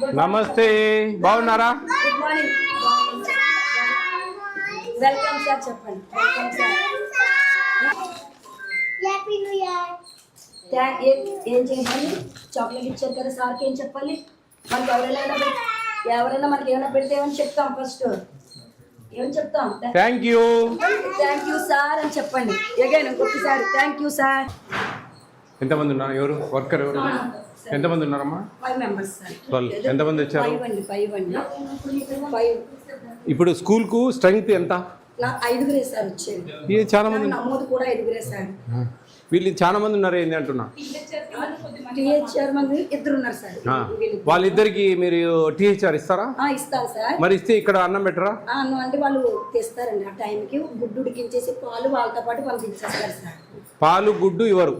నమస్తే, బాగున్నారా? Good morning. Welcome sir. చెప్పండి. Welcome sir. Happy new year. ఏం చేయాలి? చాక్లెట్ ఇచ్చారు కదా సార్కి, ఏం చెప్పాలి? మనకి ఎవరైనా మనకి ఏమైనా పెడితే ఏమని చెప్తాం? ఫస్ట్ ఏమని చెప్తాం? థ్యాంక్ యూ సార్ అని చెప్పండి. అగైన్ ఇంకొకసారి థ్యాంక్ యూ సార్. ఎంతమంది ఉన్నారు? ఎవరు వర్కర్ ఎవరు? ఎంతమంది ఉన్నారమ్మా? 5 members సార్. 12. ఎంతమంది వచ్చారు? 5. ఇప్పుడు స్కూల్కు స్ట్రెంగ్త్ ఎంత? 5 సార్ వచ్చేది. ఇది చాలా మంది నమోదు కూడా 5 సార్. వీళ్ళు చాలా మంది ఉన్నారు ఏంటి అంటున్నా? టీహెచ్ఆర్ మంది 2 ఉన్నారు సార్. వాళ్ళిద్దరికి మీరు టీహెచ్ఆర్ ఇస్తారా? ఇస్తాను సార్. మరి ఇస్తే ఇక్కడ అన్నం పెట్టరా? అన్నం అంటే వాళ్ళు తెస్తారండి. ఆ టైంకి గుడ్డు ఉడికించేసి పాలు వాళ్ళతో పాటు పంపించేస్తారు సార్. పాలు గుడ్డు ఇవ్వరు,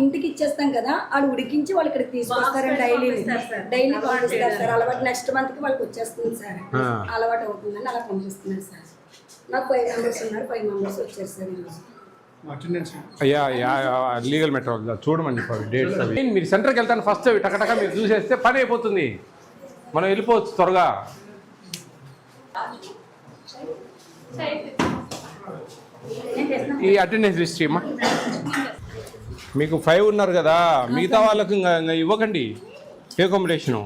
ఇంటికి ఇచ్చేస్తాం కదా, వాళ్ళు ఉడికించి వాళ్ళు ఇక్కడ తీసుకొస్తారు. డైలీ పంపిస్తారు సార్. అలవాటు నెక్స్ట్ మంత్ కి వాళ్ళకి వచ్చేస్తుంది సార్. అలవాటు అవుతుందని అలా పంపిస్తున్నారు సార్. నాకు 5 members ఉన్నారు. 5 members వచ్చారు సార్ ఈరోజు. అయ్యా లీగల్ మెటర్ చూడమని చెప్పారు డేట్స్ అవి. మీరు సెంటర్కి వెళ్తాను ఫస్ట్ అవి టకటక మీరు చూసేస్తే పని అయిపోతుంది, మనం వెళ్ళిపోవచ్చు త్వరగా. ఈ అటెండెన్స్ లిస్ట్ అమ్మా. మీకు 5 ఉన్నారు కదా, మిగతా వాళ్ళకు ఇంకా ఇవ్వకండి అకామిడేషను,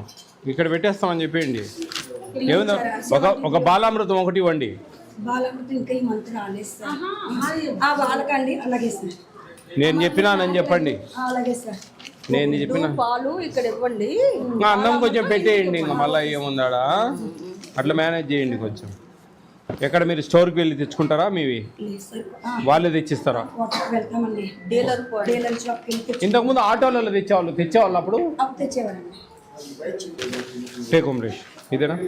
ఇక్కడ పెట్టేస్తామని చెప్పేయండి. ఏముందో ఒక బాలామృతం ఒకటి ఇవ్వండి. బాలామృతం ఇంకా ఈ మంత్ రాలేదు సార్. వాళ్ళకండి అలాగే సార్. నేను చెప్పినానని చెప్పండి. అలాగే సార్. నేను చెప్పిన పాలు ఇక్కడ ఇవ్వండి. అన్నం కొంచెం పెట్టేయండి, ఇంకా మళ్ళీ ఏముందాడా అట్లా మేనేజ్ చేయండి కొంచెం. ఎక్కడ మీరు స్టోర్కి వెళ్ళి తెచ్చుకుంటారా? మీవి వాళ్ళే తెచ్చిస్తారా? ఇంతకుముందు ఆటోలలో తెచ్చేవాళ్ళు అప్పుడు టేక్ హోమ్ రేష్ ఇదేనా?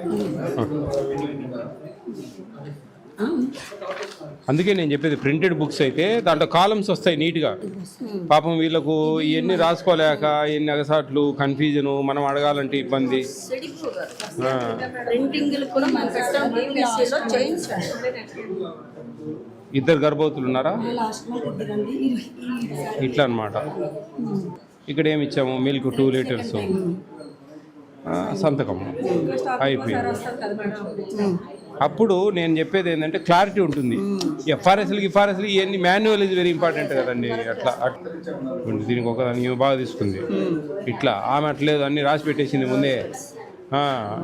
అందుకే నేను చెప్పేది ప్రింటెడ్ బుక్స్ అయితే దాంట్లో కాలమ్స్ వస్తాయి నీట్గా. పాపం వీళ్ళకు ఇవన్నీ రాసుకోలేక ఎన్ని అగసాట్లు కన్ఫ్యూజను, మనం అడగాలంటే ఇబ్బంది. ఇద్దరు గర్భవతులు ఉన్నారా? ఇట్లా అన్నమాట. ఇక్కడ ఏమి ఇచ్చాము? మిల్క్ 2 లీటర్స్, సంతకం అయిపోయింది. అప్పుడు నేను చెప్పేది ఏంటంటే క్లారిటీ ఉంటుంది. ఎఫ్ఆర్ఎస్లు ఇవన్నీ మాన్యువల్ ఇస్ వెరీ ఇంపార్టెంట్ కదండి. అట్లా దీనికి ఒకదాన్ని బాగా తీసుకుంది. ఇట్లా ఆమె అట్లేదు, అన్ని రాసి పెట్టేసింది ముందే.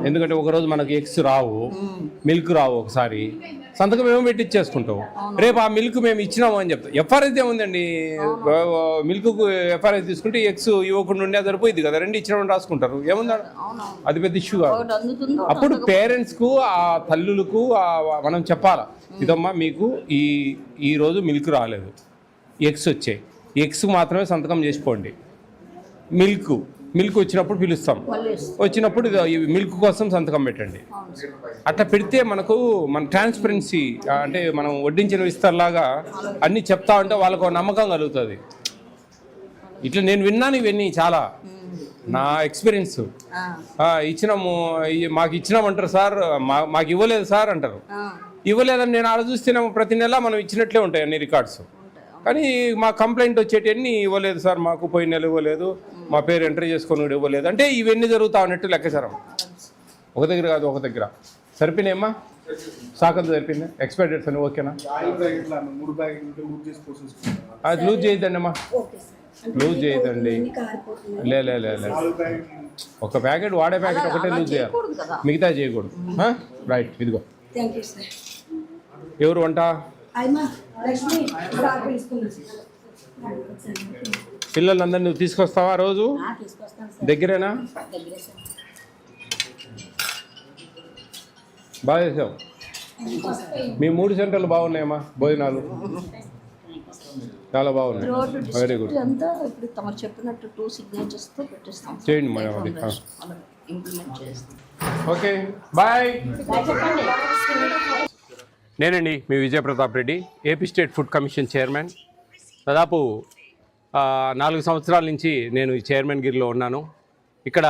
ఎందుకంటే ఒకరోజు మనకి ఎగ్స్ రావు, మిల్క్ రావు, ఒకసారి సంతకం ఏమో పెట్టిచ్చేసుకుంటాం. రేపు ఆ మిల్క్ మేము ఇచ్చినాము అని చెప్తాం. ఎఫ్ఆర్ఎస్ ఏముందండి, మిల్క్కు ఎఫ్ఆర్ఎస్ తీసుకుంటే ఎగ్స్ ఇవ్వకుండా ఉండే సరిపోయింది కదా, 2 ఇచ్చినామని రాసుకుంటారు. ఏముందా, అది పెద్ద ఇష్యూ కాదు. అప్పుడు పేరెంట్స్కు, ఆ తల్లులకు మనం చెప్పాలా, ఇదమ్మా మీకు ఈ రోజు మిల్క్ రాలేదు, ఎగ్స్ వచ్చాయి, ఎగ్స్ మాత్రమే సంతకం చేసుకోండి. మిల్క్ వచ్చినప్పుడు పిలుస్తాం, వచ్చినప్పుడు మిల్క్ కోసం సంతకం పెట్టండి. అట్లా పెడితే మన ట్రాన్స్పరెన్సీ, అంటే మనం వడ్డించిన విస్తర్లాగా అన్నీ చెప్తా ఉంటే వాళ్ళకు నమ్మకం కలుగుతుంది. ఇట్లా నేను విన్నాను ఇవన్నీ చాలా, నా ఎక్స్పీరియన్స్. మాకు ఇచ్చినామంటారు సార్, మాకు ఇవ్వలేదు సార్ అంటారు. ఇవ్వలేదని నేను ఆడ చూస్తేనేమో ప్రతి నెల మనం ఇచ్చినట్లే ఉంటాయి అన్ని రికార్డ్స్. కానీ మా కంప్లైంట్ వచ్చేటన్నీ ఇవ్వలేదు సార్, మాకు పోయిన నెల ఇవ్వలేదు, మా పేరు ఎంట్రీ చేసుకొని కూడా ఇవ్వలేదు అంటే ఇవన్నీ జరుగుతా ఉన్నట్టు లెక్కచారం. ఒక దగ్గర కాదు, ఒక దగ్గర. సరిపోయినాయమ్మా? సాకంతా సరిపోయిందా? ఎక్స్పైరీ డేట్స్ అని ఓకేనా? అది లూజ్ చేయొద్దండి అమ్మా, లూజ్ చేయొద్దండి. లే ఒక ప్యాకెట్, వాడే ప్యాకెట్ ఒకటే లూజ్ చేయాలి, మిగతా చేయకూడదు. రైట్, ఇదిగో. ఎవరు వంట? పిల్లలందరినీ నువ్వు తీసుకొస్తావా రోజు? దగ్గరేనా? బాగా చేసావు. మీ 3 సెంటర్లు బాగున్నాయమ్మా, భోజనాలు చాలా బాగున్నాయి. Very good. చేయండి మేడం, అది ఓకే. బాయ్. నేనండి మీ Vijaya Pratap Reddy, AP state food commission chairman. దాదాపు 4 సంవత్సరాల నుంచి నేను ఈ చైర్మన్ గిరిలో ఉన్నాను. ఇక్కడ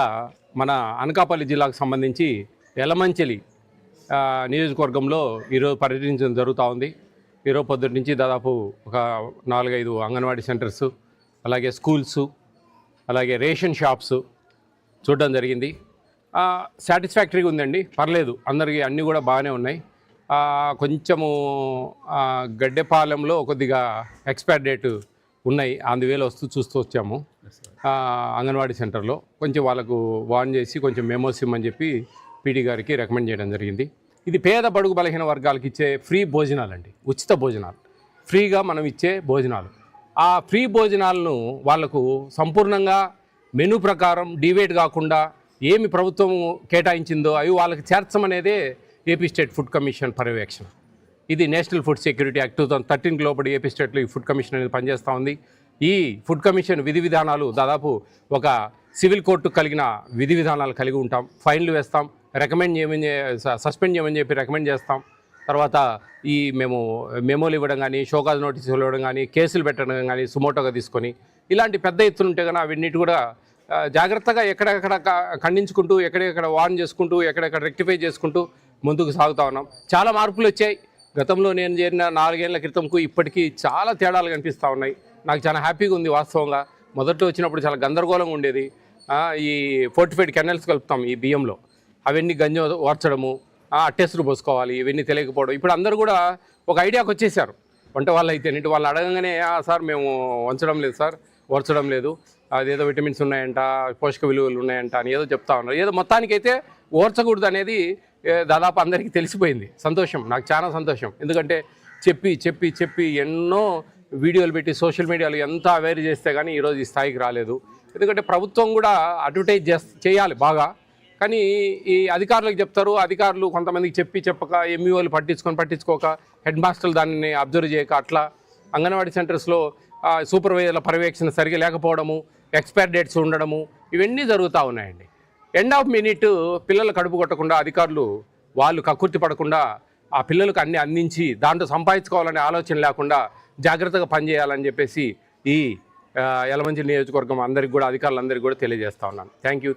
మన అనకాపల్లి జిల్లాకు సంబంధించి యలమంచిలి నియోజకవర్గంలో ఈరోజు పర్యటించడం జరుగుతూ ఉంది. ఈరోజు పొద్దుటి నుంచి దాదాపు ఒక 4-5 అంగన్వాడీ సెంటర్సు, అలాగే స్కూల్సు, అలాగే రేషన్ షాప్స్ చూడడం జరిగింది. సాటిస్ఫాక్టరీగా ఉందండి, పర్లేదు, అందరికీ అన్నీ కూడా బాగానే ఉన్నాయి. కొంచెము గడ్డెపాలెంలో కొద్దిగా ఎక్స్పైర్ డేట్ ఉన్నాయి, అందువేళ చూస్తూ వచ్చాము. అంగన్వాడీ సెంటర్లో కొంచెం వాళ్ళకు వార్న్ చేసి కొంచెం మెమోస్ ఇమ్మని చెప్పి పీడీ గారికి రికమెండ్ చేయడం జరిగింది. ఇది పేద బడుగు బలహీన వర్గాలకు ఇచ్చే ఫ్రీ భోజనాలు అండి, ఉచిత భోజనాలు, ఫ్రీగా మనం ఇచ్చే భోజనాలు. ఆ ఫ్రీ భోజనాలను వాళ్లకు సంపూర్ణంగా మెనూ ప్రకారం డివైడ్ కాకుండా ఏమి ప్రభుత్వం కేటాయించిందో అవి వాళ్ళకి చేర్చమనేదే ఏపీ స్టేట్ ఫుడ్ కమిషన్ పర్యవేక్షణ. ఇది నేషనల్ ఫుడ్ సెక్యూరిటీ యాక్ట్ 2013 లోపల ఏపీ స్టేట్లో ఈ ఫుడ్ కమిషన్ అనేది పనిచేస్తూ ఉంది. ఈ ఫుడ్ కమిషన్ విధి విధానాలు దాదాపు ఒక సివిల్ కోర్టు కలిగిన విధి విధానాలు కలిగి ఉంటాం. ఫైన్లు వేస్తాం, సస్పెండ్ చేయమని చెప్పి రికమెండ్ చేస్తాం. తర్వాత మేము మెమోలు ఇవ్వడం కానీ, షోకాజ్ నోటీసులు ఇవ్వడం కానీ, కేసులు పెట్టడం కానీ సుమోటోగా తీసుకొని ఇలాంటి పెద్ద ఎత్తున ఉంటే కానీ అవన్నిటి కూడా జాగ్రత్తగా ఎక్కడెక్కడ ఖండించుకుంటూ, ఎక్కడెక్కడ వార్న్ చేసుకుంటూ, ఎక్కడెక్కడ రెక్టిఫై చేసుకుంటూ ముందుకు సాగుతూ ఉన్నాం. చాలా మార్పులు వచ్చాయి. గతంలో నేను చేరిన 4 ఏళ్ల క్రితంకు ఇప్పటికీ చాలా తేడాలు కనిపిస్తూ ఉన్నాయి. నాకు చాలా హ్యాపీగా ఉంది వాస్తవంగా. మొదట్లో వచ్చినప్పుడు చాలా గందరగోళంగా ఉండేది. ఈ ఫోర్టిఫైడ్ కెనల్స్ కలుపుతాం ఈ బియ్యంలో, అవన్నీ గంజి ఓర్చడము, టెస్టులు పోసుకోవాలి, ఇవన్నీ తెలియకపోవడం. ఇప్పుడు అందరూ కూడా ఒక ఐడియాకి వచ్చేసారు. వంట వాళ్ళు అయితే నీటి వాళ్ళు అడగంగానే సార్ మేము వంచడం లేదు సార్, ఓర్చడం లేదు, అదేదో విటమిన్స్ ఉన్నాయంట, పోషక విలువలు ఉన్నాయంట అని ఏదో చెప్తా ఉన్నారు. ఏదో మొత్తానికైతే ఓర్చకూడదు అనేది దాదాపు అందరికీ తెలిసిపోయింది. సంతోషం, నాకు చాలా సంతోషం. ఎందుకంటే చెప్పి చెప్పి చెప్పి ఎన్నో వీడియోలు పెట్టి సోషల్ మీడియాలో ఎంత అవేర్ చేస్తే కానీ ఈరోజు ఈ స్థాయికి రాలేదు. ఎందుకంటే ప్రభుత్వం కూడా అడ్వర్టైజ్ చేయాలి బాగా, కానీ ఈ అధికారులకు చెప్తారు, అధికారులు కొంతమందికి చెప్పక ఎంఈఓలు పట్టించుకోక, హెడ్ మాస్టర్లు దాన్ని అబ్జర్వ్ చేయక, అట్లా అంగన్వాడీ సెంటర్స్లో సూపర్వైజర్ల పర్యవేక్షణ సరిగా లేకపోవడము, ఎక్స్పైర్ డేట్స్ ఉండడము, ఇవన్నీ జరుగుతూ ఉన్నాయండి. ఎండ్ ఆఫ్ మినిట్ పిల్లలు కడుపు కొట్టకుండా అధికారులు వాళ్ళు కక్కుర్తి పడకుండా ఆ పిల్లలకు అన్ని అందించి దాంట్లో సంపాదించుకోవాలనే ఆలోచన లేకుండా జాగ్రత్తగా పనిచేయాలని చెప్పేసి ఈ యలమంచిలి నియోజకవర్గం అందరికీ కూడా, అధికారులందరికీ కూడా తెలియజేస్తా ఉన్నాను. Thank you.